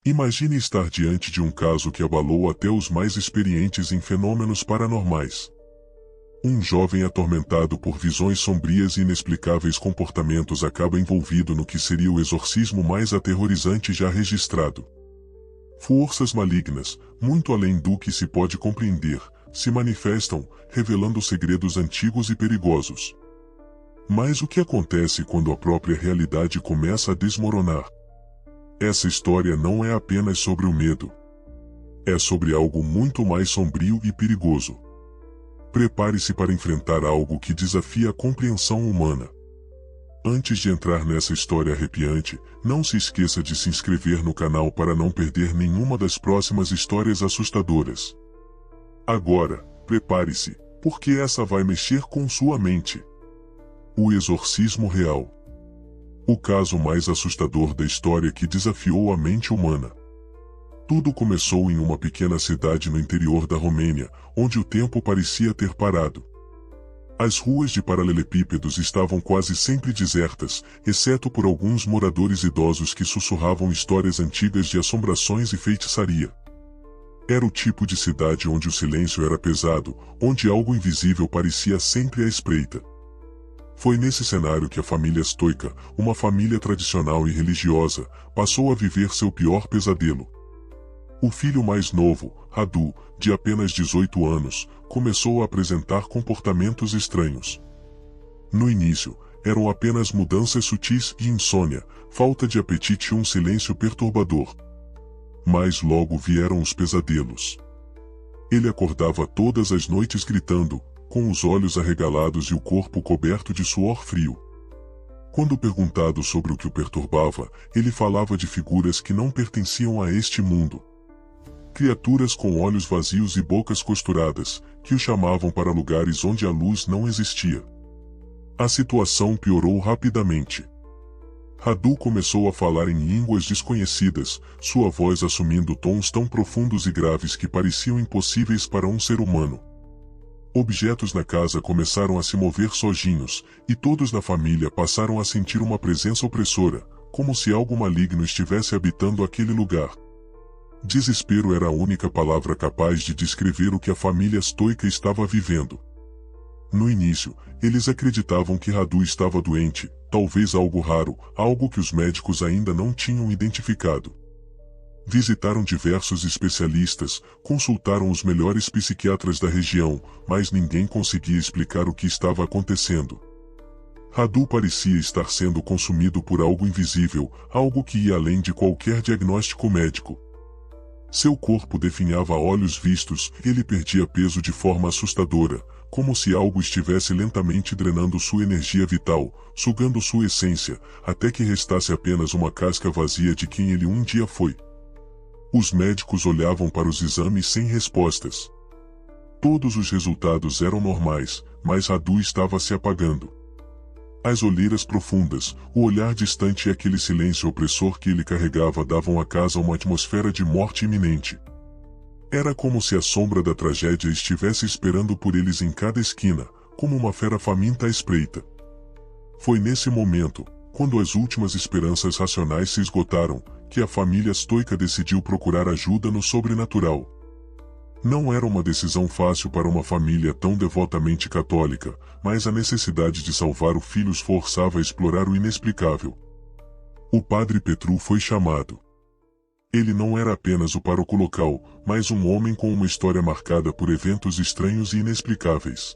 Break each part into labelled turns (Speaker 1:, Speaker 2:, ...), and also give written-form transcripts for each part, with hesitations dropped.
Speaker 1: Imagine estar diante de um caso que abalou até os mais experientes em fenômenos paranormais. Um jovem atormentado por visões sombrias e inexplicáveis comportamentos acaba envolvido no que seria o exorcismo mais aterrorizante já registrado. Forças malignas, muito além do que se pode compreender, se manifestam, revelando segredos antigos e perigosos. Mas o que acontece quando a própria realidade começa a desmoronar? Essa história não é apenas sobre o medo. É sobre algo muito mais sombrio e perigoso. Prepare-se para enfrentar algo que desafia a compreensão humana. Antes de entrar nessa história arrepiante, não se esqueça de se inscrever no canal para não perder nenhuma das próximas histórias assustadoras. Agora, prepare-se, porque essa vai mexer com sua mente. O exorcismo real. O caso mais assustador da história que desafiou a mente humana. Tudo começou em uma pequena cidade no interior da Romênia, onde o tempo parecia ter parado. As ruas de paralelepípedos estavam quase sempre desertas, exceto por alguns moradores idosos que sussurravam histórias antigas de assombrações e feitiçaria. Era o tipo de cidade onde o silêncio era pesado, onde algo invisível parecia sempre à espreita. Foi nesse cenário que a família Stoica, uma família tradicional e religiosa, passou a viver seu pior pesadelo. O filho mais novo, Radu, de apenas 18 anos, começou a apresentar comportamentos estranhos. No início, eram apenas mudanças sutis e insônia, falta de apetite e um silêncio perturbador. Mas logo vieram os pesadelos. Ele acordava todas as noites gritando, com os olhos arregalados e o corpo coberto de suor frio. Quando perguntado sobre o que o perturbava, ele falava de figuras que não pertenciam a este mundo. Criaturas com olhos vazios e bocas costuradas, que o chamavam para lugares onde a luz não existia. A situação piorou rapidamente. Radu começou a falar em línguas desconhecidas, sua voz assumindo tons tão profundos e graves que pareciam impossíveis para um ser humano. Objetos na casa começaram a se mover sozinhos, e todos na família passaram a sentir uma presença opressora, como se algo maligno estivesse habitando aquele lugar. Desespero era a única palavra capaz de descrever o que a família Stoica estava vivendo. No início, eles acreditavam que Radu estava doente, talvez algo raro, algo que os médicos ainda não tinham identificado. Visitaram diversos especialistas, consultaram os melhores psiquiatras da região, mas ninguém conseguia explicar o que estava acontecendo. Radu parecia estar sendo consumido por algo invisível, algo que ia além de qualquer diagnóstico médico. Seu corpo definhava a olhos vistos, ele perdia peso de forma assustadora, como se algo estivesse lentamente drenando sua energia vital, sugando sua essência, até que restasse apenas uma casca vazia de quem ele um dia foi. Os médicos olhavam para os exames sem respostas. Todos os resultados eram normais, mas Radu estava se apagando. As olheiras profundas, o olhar distante e aquele silêncio opressor que ele carregava davam à casa uma atmosfera de morte iminente. Era como se a sombra da tragédia estivesse esperando por eles em cada esquina, como uma fera faminta à espreita. Foi nesse momento, quando as últimas esperanças racionais se esgotaram, que a família Stoica decidiu procurar ajuda no sobrenatural. Não era uma decisão fácil para uma família tão devotamente católica, mas a necessidade de salvar o filho os forçava a explorar o inexplicável. O padre Petru foi chamado. Ele não era apenas o pároco local, mas um homem com uma história marcada por eventos estranhos e inexplicáveis.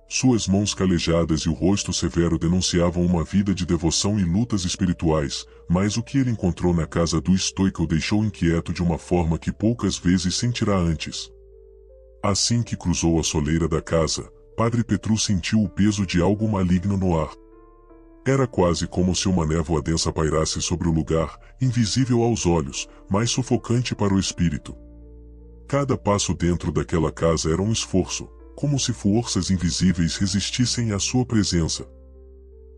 Speaker 1: Suas mãos calejadas e o rosto severo denunciavam uma vida de devoção e lutas espirituais, mas o que ele encontrou na casa do Stoica o deixou inquieto de uma forma que poucas vezes sentirá antes. Assim que cruzou a soleira da casa, Padre Petru sentiu o peso de algo maligno no ar. Era quase como se uma névoa densa pairasse sobre o lugar, invisível aos olhos, mas sufocante para o espírito. Cada passo dentro daquela casa era um esforço, como se forças invisíveis resistissem à sua presença.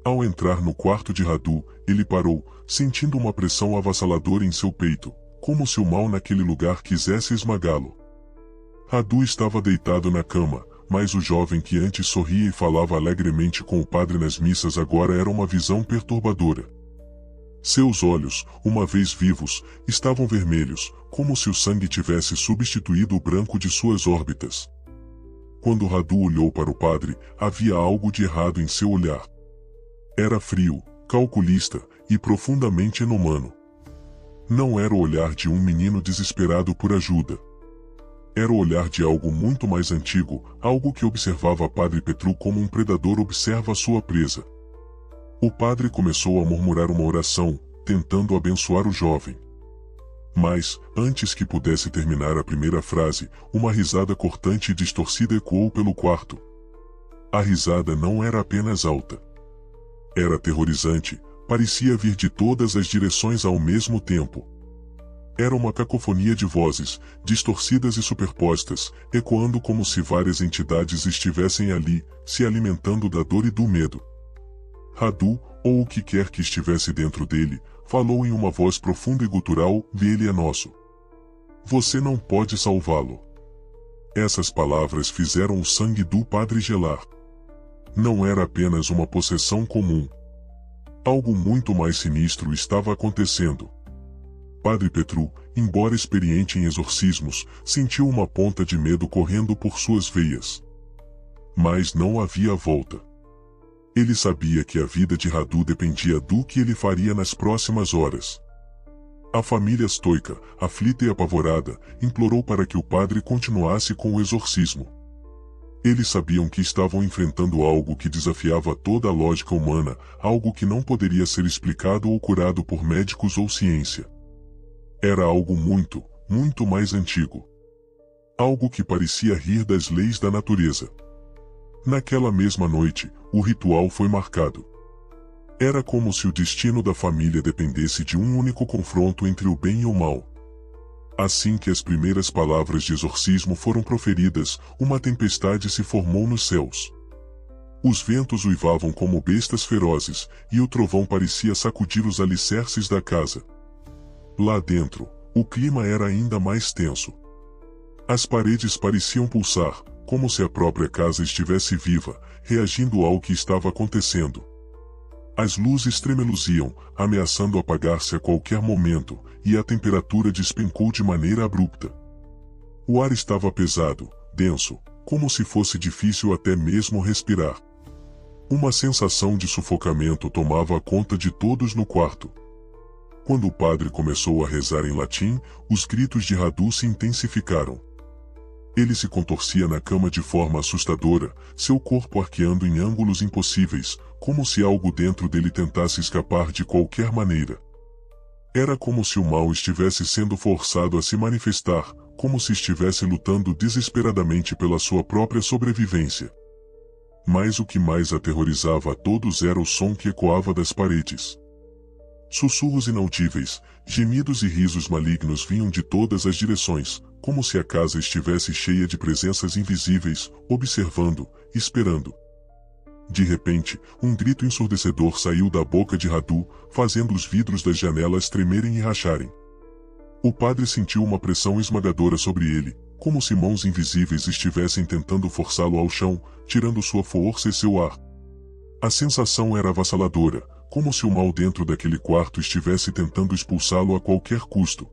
Speaker 1: Ao entrar no quarto de Radu, ele parou, sentindo uma pressão avassaladora em seu peito, como se o mal naquele lugar quisesse esmagá-lo. Radu estava deitado na cama, mas o jovem que antes sorria e falava alegremente com o padre nas missas agora era uma visão perturbadora. Seus olhos, uma vez vivos, estavam vermelhos, como se o sangue tivesse substituído o branco de suas órbitas. Quando Radu olhou para o padre, havia algo de errado em seu olhar. Era frio, calculista e profundamente inumano. Não era o olhar de um menino desesperado por ajuda. Era o olhar de algo muito mais antigo, algo que observava Padre Petru como um predador observa a sua presa. O padre começou a murmurar uma oração, tentando abençoar o jovem. Mas, antes que pudesse terminar a primeira frase, uma risada cortante e distorcida ecoou pelo quarto. A risada não era apenas alta. Era aterrorizante, parecia vir de todas as direções ao mesmo tempo. Era uma cacofonia de vozes, distorcidas e superpostas, ecoando como se várias entidades estivessem ali, se alimentando da dor e do medo. Radu, ou o que quer que estivesse dentro dele, falou em uma voz profunda e gutural: "Ele é nosso. Você não pode salvá-lo." Essas palavras fizeram o sangue do padre gelar. Não era apenas uma possessão comum. Algo muito mais sinistro estava acontecendo. Padre Petru, embora experiente em exorcismos, sentiu uma ponta de medo correndo por suas veias. Mas não havia volta. Ele sabia que a vida de Radu dependia do que ele faria nas próximas horas. A família estoica, aflita e apavorada, implorou para que o padre continuasse com o exorcismo. Eles sabiam que estavam enfrentando algo que desafiava toda a lógica humana, algo que não poderia ser explicado ou curado por médicos ou ciência. Era algo muito, muito mais antigo. Algo que parecia rir das leis da natureza. Naquela mesma noite, o ritual foi marcado. Era como se o destino da família dependesse de um único confronto entre o bem e o mal. Assim que as primeiras palavras de exorcismo foram proferidas, uma tempestade se formou nos céus. Os ventos uivavam como bestas ferozes, e o trovão parecia sacudir os alicerces da casa. Lá dentro, o clima era ainda mais tenso. As paredes pareciam pulsar, como se a própria casa estivesse viva, reagindo ao que estava acontecendo. As luzes tremeluziam, ameaçando apagar-se a qualquer momento, e a temperatura despencou de maneira abrupta. O ar estava pesado, denso, como se fosse difícil até mesmo respirar. Uma sensação de sufocamento tomava conta de todos no quarto. Quando o padre começou a rezar em latim, os gritos de Radu se intensificaram. Ele se contorcia na cama de forma assustadora, seu corpo arqueando em ângulos impossíveis, como se algo dentro dele tentasse escapar de qualquer maneira. Era como se o mal estivesse sendo forçado a se manifestar, como se estivesse lutando desesperadamente pela sua própria sobrevivência. Mas o que mais aterrorizava a todos era o som que ecoava das paredes. Sussurros inaudíveis, gemidos e risos malignos vinham de todas as direções, como se a casa estivesse cheia de presenças invisíveis, observando, esperando. De repente, um grito ensurdecedor saiu da boca de Radu, fazendo os vidros das janelas tremerem e racharem. O padre sentiu uma pressão esmagadora sobre ele, como se mãos invisíveis estivessem tentando forçá-lo ao chão, tirando sua força e seu ar. A sensação era avassaladora, como se o mal dentro daquele quarto estivesse tentando expulsá-lo a qualquer custo.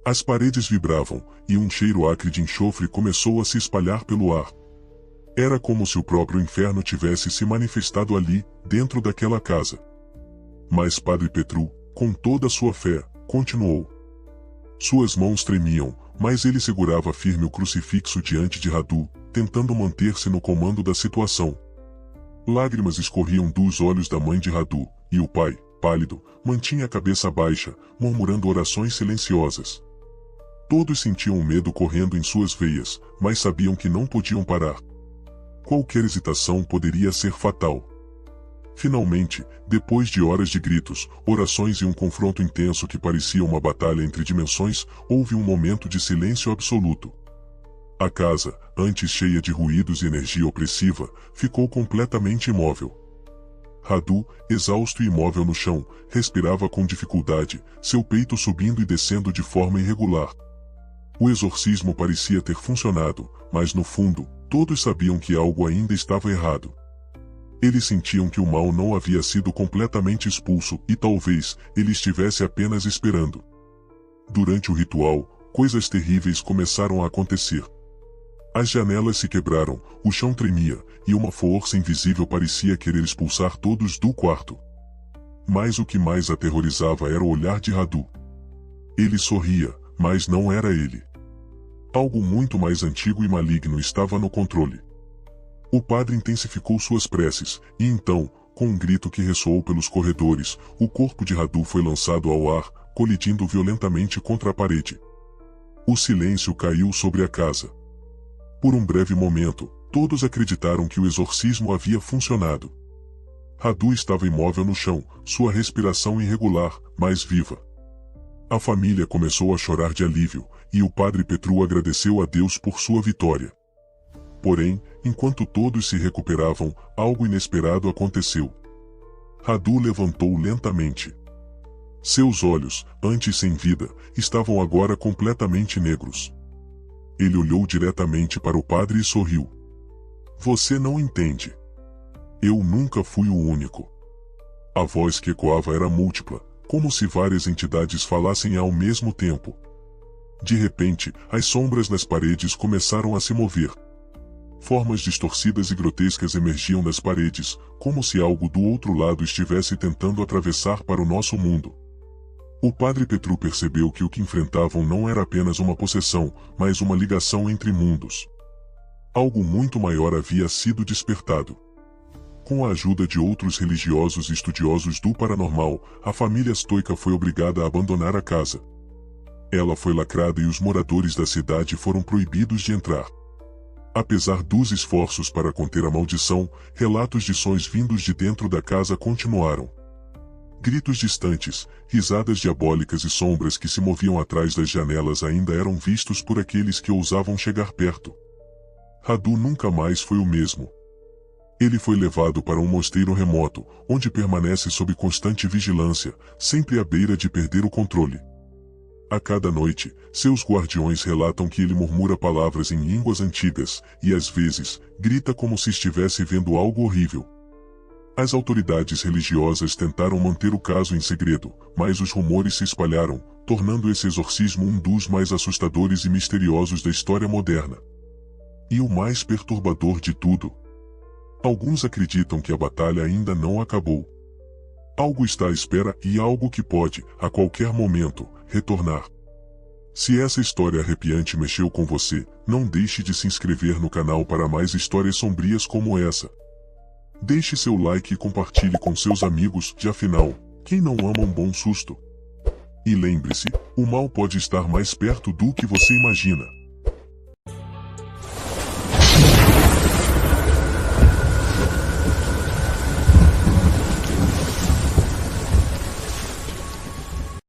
Speaker 1: As paredes vibravam, e um cheiro acre de enxofre começou a se espalhar pelo ar. Era como se o próprio inferno tivesse se manifestado ali, dentro daquela casa. Mas Padre Petru, com toda a sua fé, continuou. Suas mãos tremiam, mas ele segurava firme o crucifixo diante de Radu, tentando manter-se no comando da situação. Lágrimas escorriam dos olhos da mãe de Radu, e o pai, pálido, mantinha a cabeça baixa, murmurando orações silenciosas. Todos sentiam medo correndo em suas veias, mas sabiam que não podiam parar. Qualquer hesitação poderia ser fatal. Finalmente, depois de horas de gritos, orações e um confronto intenso que parecia uma batalha entre dimensões, houve um momento de silêncio absoluto. A casa, antes cheia de ruídos e energia opressiva, ficou completamente imóvel. Radu, exausto e imóvel no chão, respirava com dificuldade, seu peito subindo e descendo de forma irregular. O exorcismo parecia ter funcionado, mas no fundo, todos sabiam que algo ainda estava errado. Eles sentiam que o mal não havia sido completamente expulso e talvez ele estivesse apenas esperando. Durante o ritual, coisas terríveis começaram a acontecer. As janelas se quebraram, o chão tremia, e uma força invisível parecia querer expulsar todos do quarto. Mas o que mais aterrorizava era o olhar de Radu. Ele sorria, mas não era ele. Algo muito mais antigo e maligno estava no controle. O padre intensificou suas preces, e então, com um grito que ressoou pelos corredores, o corpo de Radu foi lançado ao ar, colidindo violentamente contra a parede. O silêncio caiu sobre a casa. Por um breve momento, todos acreditaram que o exorcismo havia funcionado. Radu estava imóvel no chão, sua respiração irregular, mas viva. A família começou a chorar de alívio, e o padre Petru agradeceu a Deus por sua vitória. Porém, enquanto todos se recuperavam, algo inesperado aconteceu. Radu levantou lentamente. Seus olhos, antes sem vida, estavam agora completamente negros. Ele olhou diretamente para o padre e sorriu. Você não entende. Eu nunca fui o único. A voz que ecoava era múltipla, como se várias entidades falassem ao mesmo tempo. De repente, as sombras nas paredes começaram a se mover. Formas distorcidas e grotescas emergiam das paredes, como se algo do outro lado estivesse tentando atravessar para o nosso mundo. O padre Petru percebeu que o que enfrentavam não era apenas uma possessão, mas uma ligação entre mundos. Algo muito maior havia sido despertado. Com a ajuda de outros religiosos e estudiosos do paranormal, a família estoica foi obrigada a abandonar a casa. Ela foi lacrada e os moradores da cidade foram proibidos de entrar. Apesar dos esforços para conter a maldição, relatos de sons vindos de dentro da casa continuaram. Gritos distantes, risadas diabólicas e sombras que se moviam atrás das janelas ainda eram vistos por aqueles que ousavam chegar perto. Radu nunca mais foi o mesmo. Ele foi levado para um mosteiro remoto, onde permanece sob constante vigilância, sempre à beira de perder o controle. A cada noite, seus guardiões relatam que ele murmura palavras em línguas antigas, e às vezes, grita como se estivesse vendo algo horrível. As autoridades religiosas tentaram manter o caso em segredo, mas os rumores se espalharam, tornando esse exorcismo um dos mais assustadores e misteriosos da história moderna. E o mais perturbador de tudo: alguns acreditam que a batalha ainda não acabou. Algo está à espera e algo que pode, a qualquer momento, retornar. Se essa história arrepiante mexeu com você, não deixe de se inscrever no canal para mais histórias sombrias como essa. Deixe seu like e compartilhe com seus amigos, afinal, quem não ama um bom susto? E lembre-se, o mal pode estar mais perto do que você imagina.